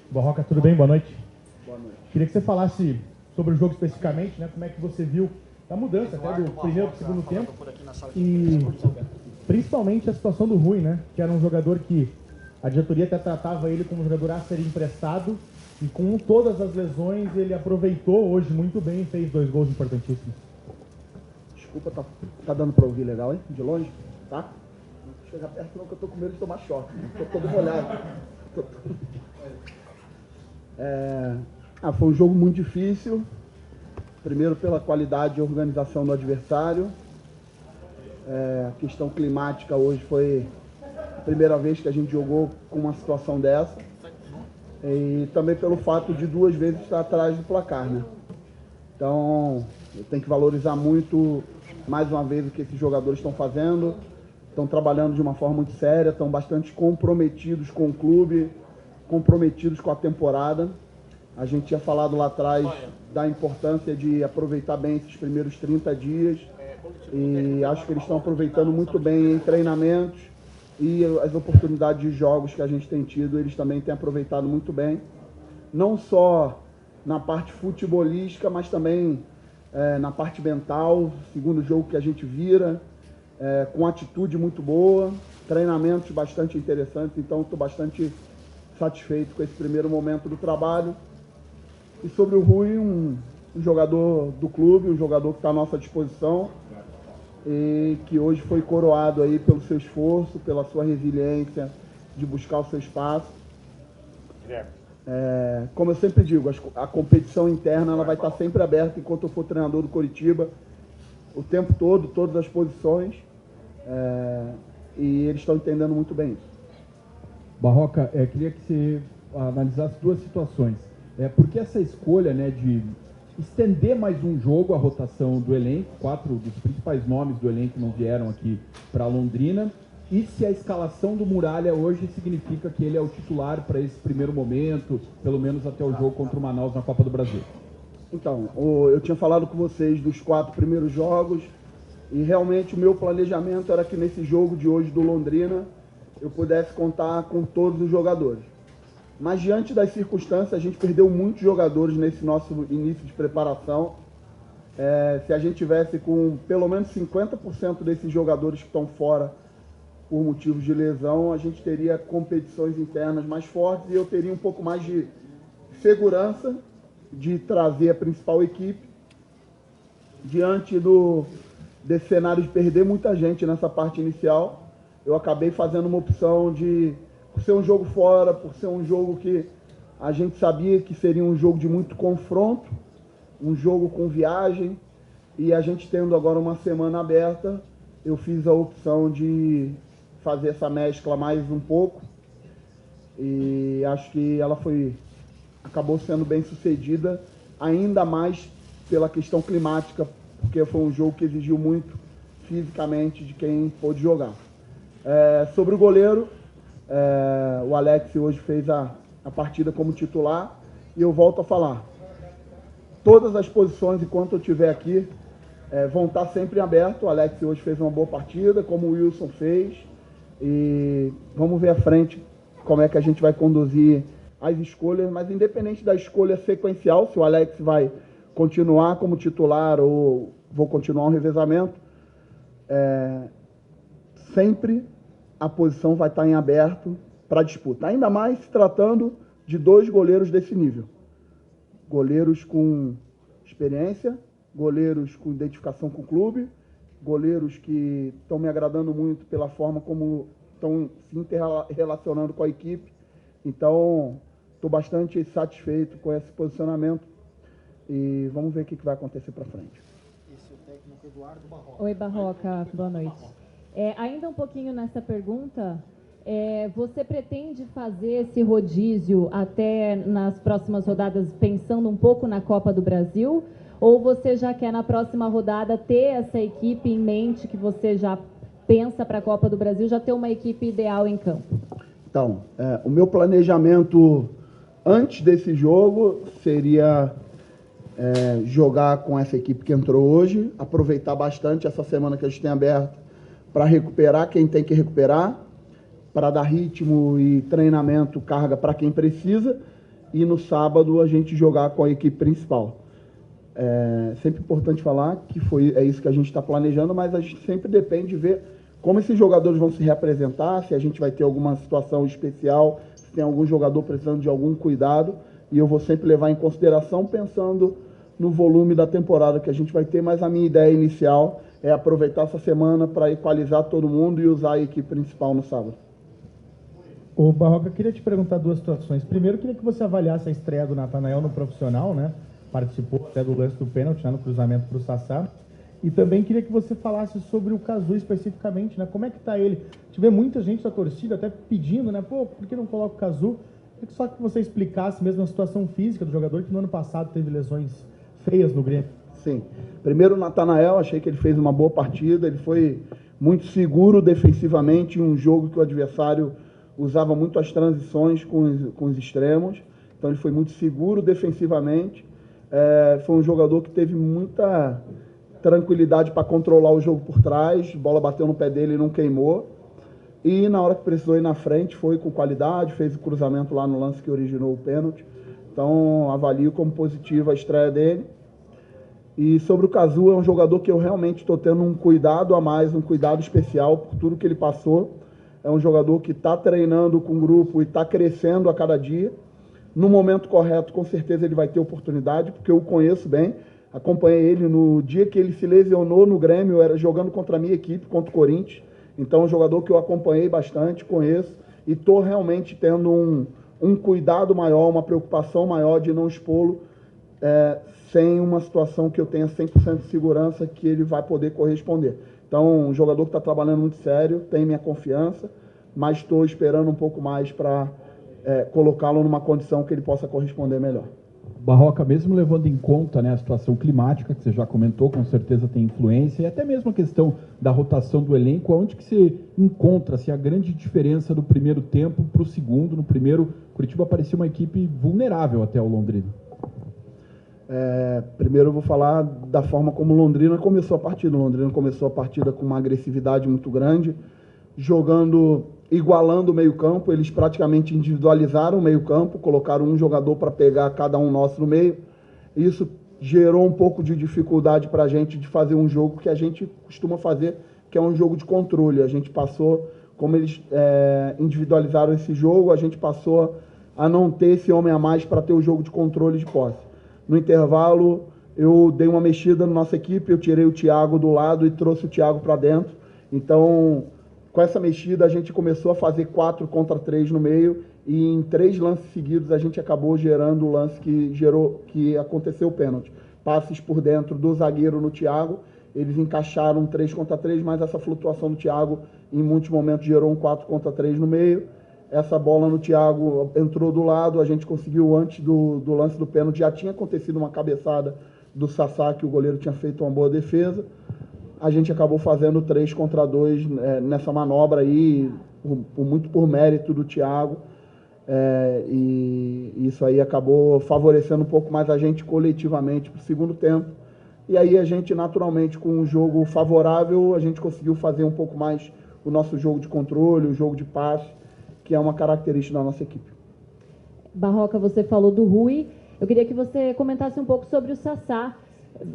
Barroca, tudo bem? Boa noite. Boa noite. Queria que você falasse sobre o jogo especificamente, né? Como é que você viu a mudança até do primeiro para o segundo tempo e principalmente a situação do Rui, né? Que era um jogador que a diretoria até tratava ele como um jogador a ser emprestado e com todas as lesões ele aproveitou hoje muito bem e fez 2 gols importantíssimos. Desculpa, tá dando para ouvir legal, hein? De longe? Tá? Não chega perto não que eu tô com medo de tomar choque. Tô todo molhado. Foi um jogo muito difícil. Primeiro pela qualidade e organização do adversário. A questão climática hoje foi a primeira vez que a gente jogou com uma situação dessa. E também pelo fato de 2 vezes estar atrás do placar, né? Então, eu tenho que valorizar muito, mais uma vez, o que esses jogadores estão fazendo. Estão trabalhando de uma forma muito séria, estão bastante comprometidos com o clube, comprometidos com a temporada. A gente tinha falado lá atrás da importância de aproveitar bem esses primeiros 30 dias e acho que eles estão aproveitando muito bem em treinamentos e as oportunidades de jogos que a gente tem tido, eles também têm aproveitado muito bem. Não só na parte futebolística, mas também na parte mental, segundo jogo que a gente vira, com atitude muito boa, treinamentos bastante interessantes, então estou bastante satisfeito com esse primeiro momento do trabalho. E sobre o Rui, um jogador do clube, um jogador que está à nossa disposição e que hoje foi coroado aí pelo seu esforço, pela sua resiliência de buscar o seu espaço. Como eu sempre digo, a competição interna ela vai estar sempre aberta enquanto eu for treinador do Coritiba, o tempo todo, todas as posições, e eles estão entendendo muito bem isso. Barroca, queria que você analisasse 2 situações. Por que essa escolha, né, de estender mais um jogo a rotação do elenco? 4 dos principais nomes do elenco não vieram aqui para Londrina. E se a escalação do Muralha hoje significa que ele é o titular para esse primeiro momento, pelo menos até o jogo contra o Manaus na Copa do Brasil? Então, eu tinha falado com vocês dos 4 primeiros jogos e realmente o meu planejamento era que nesse jogo de hoje do Londrina eu pudesse contar com todos os jogadores. Mas diante das circunstâncias, a gente perdeu muitos jogadores nesse nosso início de preparação. Se a gente tivesse com pelo menos 50% desses jogadores que estão fora por motivos de lesão, a gente teria competições internas mais fortes e eu teria um pouco mais de segurança de trazer a principal equipe diante desse cenário de perder muita gente nessa parte inicial. Eu acabei fazendo uma opção por ser um jogo fora, por ser um jogo que a gente sabia que seria um jogo de muito confronto, um jogo com viagem, e a gente tendo agora uma semana aberta, eu fiz a opção de fazer essa mescla mais um pouco, e acho que ela acabou sendo bem sucedida, ainda mais pela questão climática, porque foi um jogo que exigiu muito fisicamente de quem pôde jogar. Sobre o goleiro, o Alex hoje fez a partida como titular e eu volto a falar. Todas as posições, enquanto eu estiver aqui, vão estar sempre abertas. O Alex hoje fez uma boa partida, como o Wilson fez. E vamos ver à frente como é que a gente vai conduzir as escolhas. Mas independente da escolha sequencial, se o Alex vai continuar como titular ou vou continuar um revezamento, sempre a posição vai estar em aberto para disputa. Ainda mais se tratando de 2 goleiros desse nível. Goleiros com experiência, goleiros com identificação com o clube, goleiros que estão me agradando muito pela forma como estão se interrelacionando com a equipe. Então, estou bastante satisfeito com esse posicionamento e vamos ver o que vai acontecer para frente. Esse é o técnico Eduardo Barroca. Oi, Barroca, boa noite. Ainda um pouquinho nessa pergunta, você pretende fazer esse rodízio até nas próximas rodadas, pensando um pouco na Copa do Brasil? Ou você já quer, na próxima rodada, ter essa equipe em mente que você já pensa para a Copa do Brasil, já ter uma equipe ideal em campo? Então, o meu planejamento antes desse jogo seria jogar com essa equipe que entrou hoje, aproveitar bastante essa semana que a gente tem aberta para recuperar quem tem que recuperar, para dar ritmo e treinamento, carga para quem precisa, e no sábado a gente jogar com a equipe principal. É sempre importante falar que é isso que a gente está planejando, mas a gente sempre depende de ver como esses jogadores vão se representar, se a gente vai ter alguma situação especial, se tem algum jogador precisando de algum cuidado, e eu vou sempre levar em consideração pensando no volume da temporada que a gente vai ter, mas a minha ideia inicial é aproveitar essa semana para equalizar todo mundo e usar a equipe principal no sábado. Ô Barroca, queria te perguntar duas situações. Primeiro, queria que você avaliasse a estreia do Natanael no profissional, né? Participou até do lance do pênalti, né, no cruzamento para o Sassá. E também queria que você falasse sobre o Cazu especificamente, né? Como é que tá ele? Tive muita gente da torcida até pedindo, né? Pô, por que não coloca o Cazu? Queria só que você explicasse mesmo a situação física do jogador, que no ano passado teve lesões feias no Grêmio. Sim. Primeiro, o Natanael, achei que ele fez uma boa partida. Ele foi muito seguro defensivamente em um jogo que o adversário usava muito as transições com os extremos. Então, ele foi muito seguro defensivamente. Foi um jogador que teve muita tranquilidade para controlar o jogo por trás. A bola bateu no pé dele e não queimou. E na hora que precisou ir na frente, foi com qualidade, fez o cruzamento lá no lance que originou o pênalti. Então, avalio como positiva a estreia dele. E sobre o Cazu, é um jogador que eu realmente estou tendo um cuidado a mais, um cuidado especial por tudo que ele passou. É um jogador que está treinando com o grupo e está crescendo a cada dia. No momento correto, com certeza ele vai ter oportunidade, porque eu o conheço bem. Acompanhei ele no dia que ele se lesionou no Grêmio, era jogando contra a minha equipe, contra o Corinthians. Então, é um jogador que eu acompanhei bastante, conheço, e estou realmente tendo um cuidado maior, uma preocupação maior de não expô-lo sem uma situação que eu tenha 100% de segurança que ele vai poder corresponder. Então, um jogador que está trabalhando muito sério, tem minha confiança, mas estou esperando um pouco mais para colocá-lo numa condição que ele possa corresponder melhor. Barroca, mesmo levando em conta, né, a situação climática, que você já comentou, com certeza tem influência, e até mesmo a questão da rotação do elenco, onde que você encontra-se a grande diferença do primeiro tempo para o segundo? No primeiro, Curitiba parecia uma equipe vulnerável até o Londrina. Primeiro eu vou falar da forma como o Londrina começou a partida. O Londrina começou a partida com uma agressividade muito grande, igualando o meio-campo. Eles praticamente individualizaram o meio-campo, colocaram um jogador para pegar cada um nosso no meio. Isso gerou um pouco de dificuldade para a gente de fazer um jogo que a gente costuma fazer, que é um jogo de controle. A gente passou, como eles individualizaram esse jogo, a gente passou a não ter esse homem a mais para ter o jogo de controle de posse. No intervalo, eu dei uma mexida na nossa equipe, eu tirei o Thiago do lado e trouxe o Thiago para dentro. Então, com essa mexida, a gente começou a fazer 4 contra 3 no meio, e em 3 lances seguidos a gente acabou gerando o lance que aconteceu o pênalti. Passes por dentro do zagueiro no Thiago, eles encaixaram 3 contra 3, mas essa flutuação do Thiago em muitos momentos gerou um 4 contra 3 no meio. Essa bola no Thiago entrou do lado, a gente conseguiu antes do lance do pênalti, já tinha acontecido uma cabeçada do Sassá, que o goleiro tinha feito uma boa defesa. A gente acabou fazendo 3 contra 2 nessa manobra aí, muito por mérito do Thiago, e isso aí acabou favorecendo um pouco mais a gente coletivamente para o segundo tempo. E aí a gente, naturalmente, com um jogo favorável, a gente conseguiu fazer um pouco mais o nosso jogo de controle, o jogo de passe, que é uma característica da nossa equipe. Barroca, você falou do Rui. Eu queria que você comentasse um pouco sobre o Sassá.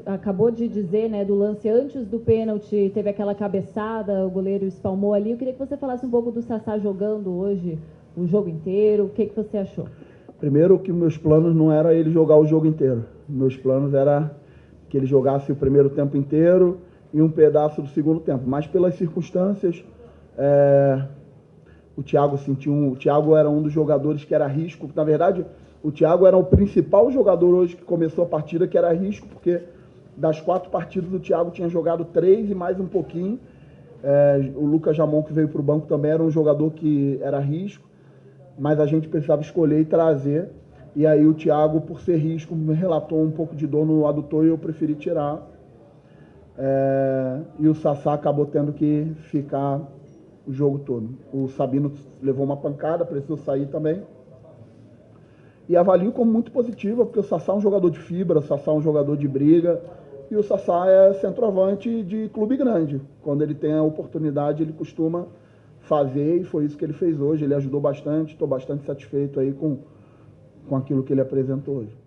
Acabou de dizer, né, do lance antes do pênalti, teve aquela cabeçada, o goleiro espalmou ali. Eu queria que você falasse um pouco do Sassá jogando hoje o jogo inteiro. O que você achou? Primeiro, que meus planos não era ele jogar o jogo inteiro. Meus planos era que ele jogasse o primeiro tempo inteiro e um pedaço do segundo tempo. Mas pelas circunstâncias, o Thiago era um dos jogadores que era risco. Na verdade, o Thiago era o principal jogador hoje que começou a partida, que era risco, porque das 4 partidas o Thiago tinha jogado 3 e mais um pouquinho. O Lucas Jamon, que veio para o banco, também era um jogador que era risco, mas a gente precisava escolher e trazer. E aí o Thiago, por ser risco, me relatou um pouco de dor no adutor e eu preferi tirar. E o Sassá acabou tendo que ficar o jogo todo. O Sabino levou uma pancada, precisou sair também. E avalio como muito positiva, porque o Sassá é um jogador de fibra, o Sassá é um jogador de briga, e o Sassá é centroavante de clube grande. Quando ele tem a oportunidade, ele costuma fazer, e foi isso que ele fez hoje. Ele ajudou bastante, estou bastante satisfeito aí com com aquilo que ele apresentou hoje.